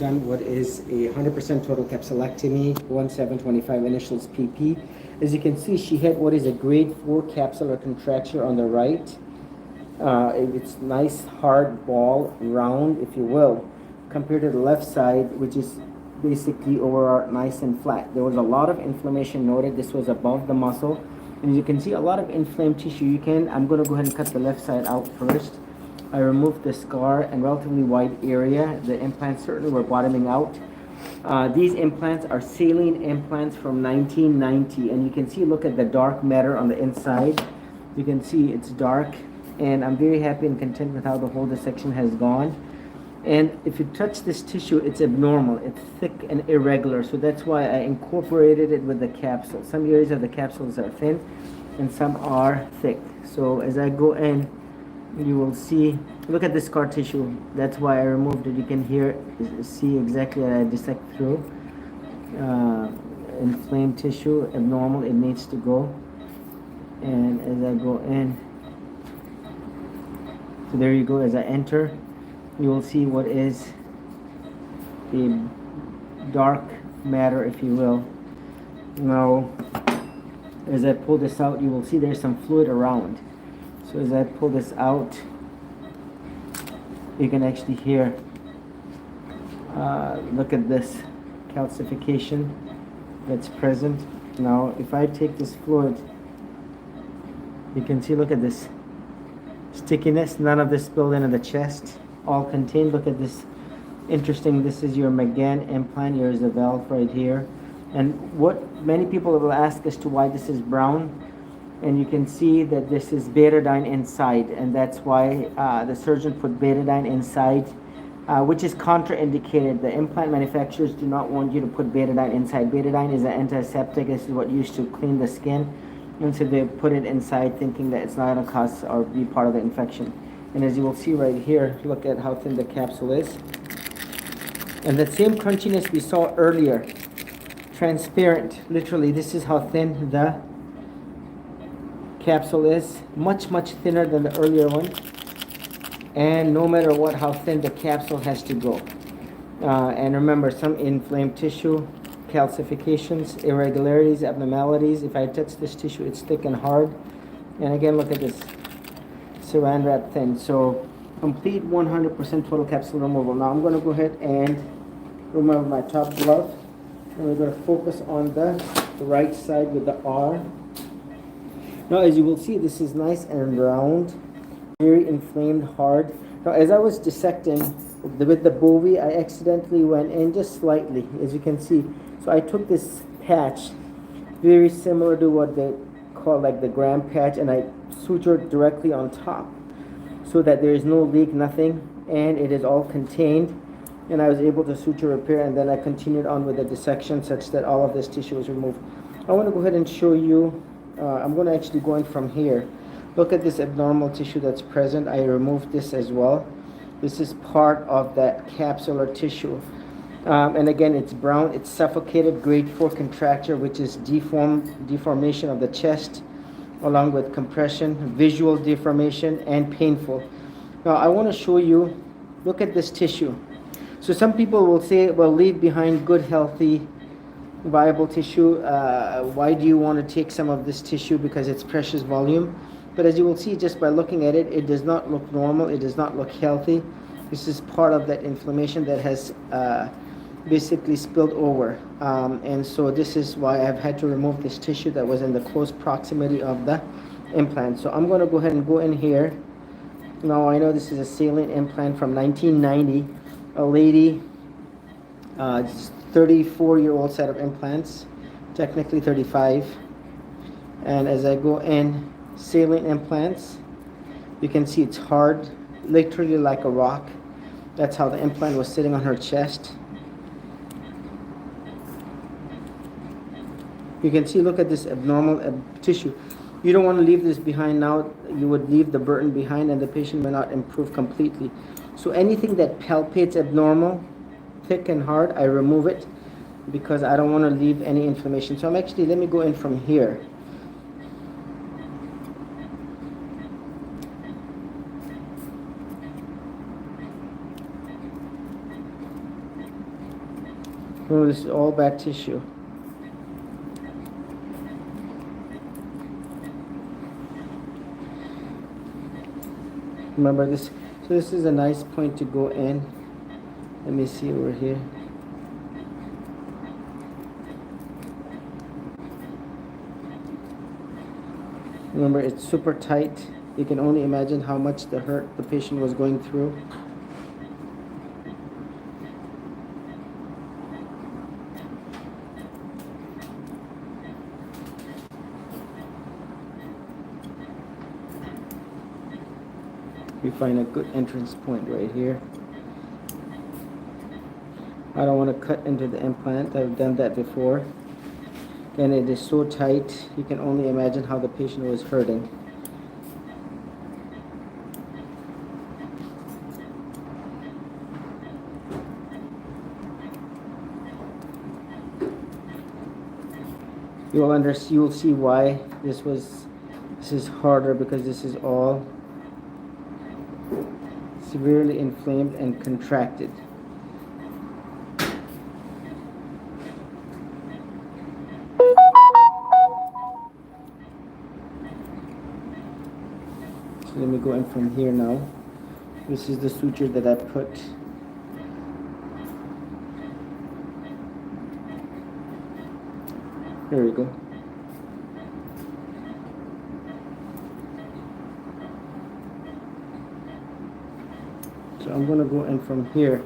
done what is a 100% total capsulectomy, 1725 initials PP. As you can see, she had what is a grade 4 capsular contracture on the right. It's nice hard ball, round, if you will, compared to the left side, which is basically over nice and flat. There was a lot of inflammation noted. This was above the muscle, and you can see a lot of inflamed tissue. I'm going to go ahead and cut the left side out first. I removed the scar and relatively wide area. The implants certainly were bottoming out. These implants are Saline implants from 1990, and you can see, look at the dark matter on the inside. You can see it's dark, and I'm very happy and content with how the whole dissection has gone. And if you touch this tissue, it's abnormal. It's thick and irregular, so that's why I incorporated it with the capsule. Some areas of the capsules are thin and some are thick. So as I go in, you will see, look at this scar tissue. That's why I removed it. You can see exactly what I dissect through. Inflamed tissue, abnormal, it needs to go. And as I go in, so there you go. As I enter, you will see what is a dark matter, if you will. Now, as I pull this out, you will see there's some fluid around. So as I pull this out, you can actually hear, look at this calcification that's present. Now, if I take this fluid, you can see, look at this stickiness. None of this spilled into the chest, all contained. Look at this, interesting, this is your McGann implant. Here's the valve right here. And what many people will ask as to why this is brown, and you can see that this is betadine inside, and that's why the surgeon put betadine inside, which is contraindicated. The implant manufacturers do not want you to put betadine inside. Betadine is an antiseptic. This is what used to clean the skin, and so they put it inside thinking that it's not going to cause or be part of the infection. And as you will see right here, look at how thin the capsule is. And the same crunchiness we saw earlier, transparent, literally, this is how thin the capsule is. Much thinner than the earlier one. And no matter what, how thin the capsule has to go. And remember, some inflamed tissue, calcifications, irregularities, abnormalities. If I touch this tissue, it's thick and hard. And again, look at this, saran wrap thin. So complete 100% total capsule removal. Now I'm going to go ahead and remove my top glove, and we're going to focus on the right side with the R. Now as you will see, this is nice and round, very inflamed, hard. Now as I was dissecting with the Bowie, I accidentally went in just slightly, as you can see. So I took this patch, very similar to what they call like the Graham patch, and I sutured directly on top so that there is no leak, nothing, and it is all contained. And I was able to suture repair, and then I continued on with the dissection such that all of this tissue was removed. I want to go ahead and show you, I'm going to actually go in from here. Look at this abnormal tissue that's present. I removed this as well. This is part of that capsular tissue. And again, it's brown, it's suffocated, grade 4 contracture, which is deformation of the chest, along with compression, visual deformation, and painful. Now I want to show you, look at this tissue. So some people will say, well, leave behind good, healthy, viable tissue. Why do you want to take some of this tissue? Because it's precious volume. But as you will see just by looking at it, it does not look normal. It does not look healthy. This is part of that inflammation that has basically spilled over. And so this is why I've had to remove this tissue that was in the close proximity of the implant. So I'm going to go ahead and go in here. Now I know this is a Saline implant from 1990. A lady, 34-year-old set of implants, technically 35. And as I go in, Saline implants, you can see it's hard, literally like a rock. That's how the implant was sitting on her chest. You can see, look at this abnormal tissue. You don't want to leave this behind now. You would leave the burden behind and the patient may not improve completely. So anything that palpates abnormal, thick and hard, I remove it because I don't want to leave any inflammation. So let me go in from here. Remember, this is all bad tissue. Remember this, so this is a nice point to go in. Let me see over here. Remember, it's super tight. You can only imagine how much the hurt the patient was going through. We find a good entrance point right here. I don't want to cut into the implant. I've done that before. And it is so tight, you can only imagine how the patient was hurting. You'll see why this is harder, because this is all severely inflamed and contracted. So let me go in from here now. This is the suture that I put. There we go. So I'm going to go in from here.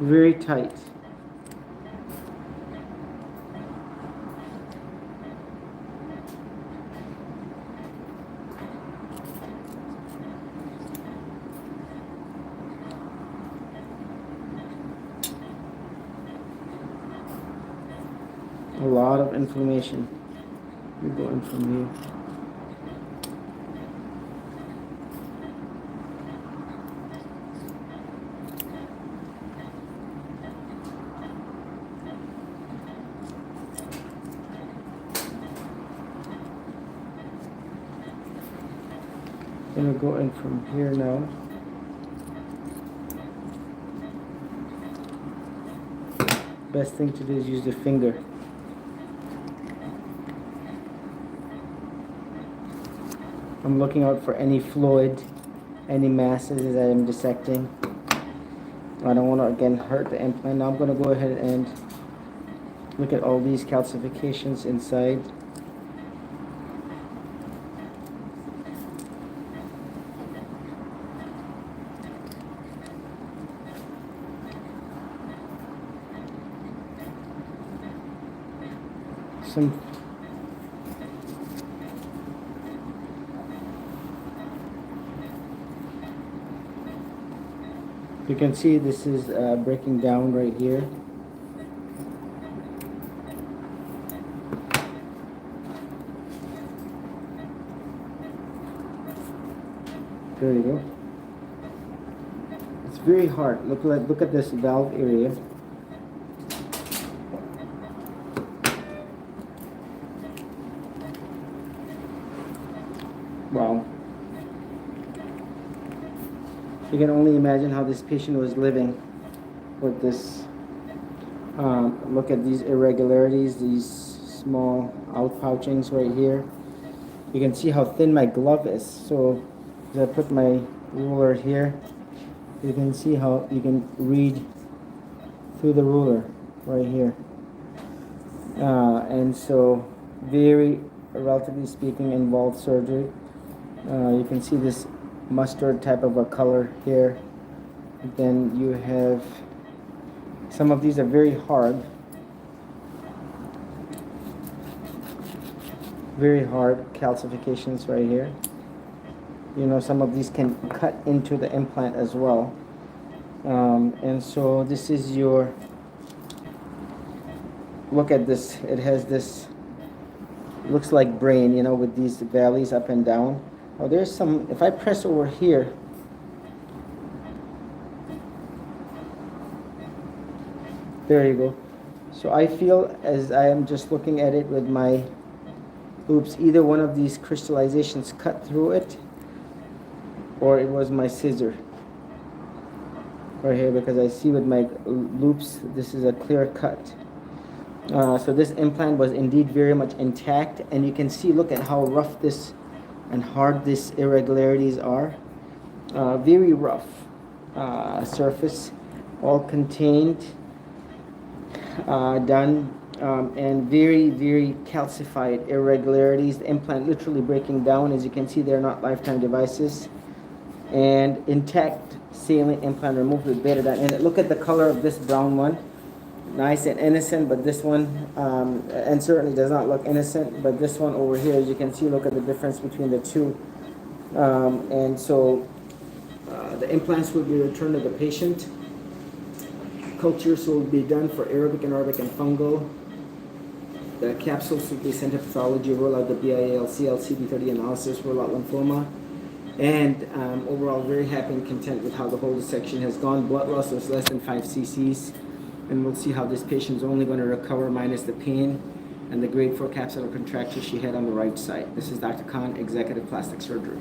Very tight. A lot of inflammation. We're going from here. Gonna go in from here now. Best thing to do is use the finger. I'm looking out for any fluid, any masses as I am dissecting. I don't want to again hurt the implant. Now I'm going to go ahead and look at all these calcifications inside. You can see this is breaking down right here. There you go. It's very hard. Look at this valve area. Wow. You can only imagine how this patient was living with this. Look at these irregularities, these small outpouchings right here. You can see how thin my glove is. So as I put my ruler here, you can see how you can read through the ruler right here. And so very, relatively speaking, involved surgery. You can see this mustard type of a color here. Then you have, some of these are very hard. Very hard calcifications right here. You know, some of these can cut into the implant as well. And so this is your, look at this. It has this, looks like brain, you know, with these valleys up and down. Oh, there's some, if I press over here, there you go. So I feel, as I am just looking at it with my loops, either one of these crystallizations cut through it, or it was my scissor right here, because I see with my loops this is a clear cut. So this implant was indeed very much intact, and you can see, look at how rough this and hard these irregularities are. Very rough surface, all contained, done, and very calcified irregularities. The implant literally breaking down. As you can see, they're not lifetime devices. And intact saline implant removed with betadine in it. Look at the color of this brown one. Nice and innocent, but this one, and certainly does not look innocent, but this one over here, as you can see, look at the difference between the two. And so the implants will be returned to the patient. Cultures will be done for Arabic, anaerobic, and fungal. The capsules will be sent to pathology, roll out the BIAL, CL, CD30 analysis, roll out lymphoma. And overall, very happy and content with how the whole dissection has gone. Blood loss was less than 5 cc's. And we'll see how this patient is only going to recover minus the pain and the grade 4 capsular contracture she had on the right side. This is Dr. Khan, Executive Plastic Surgery.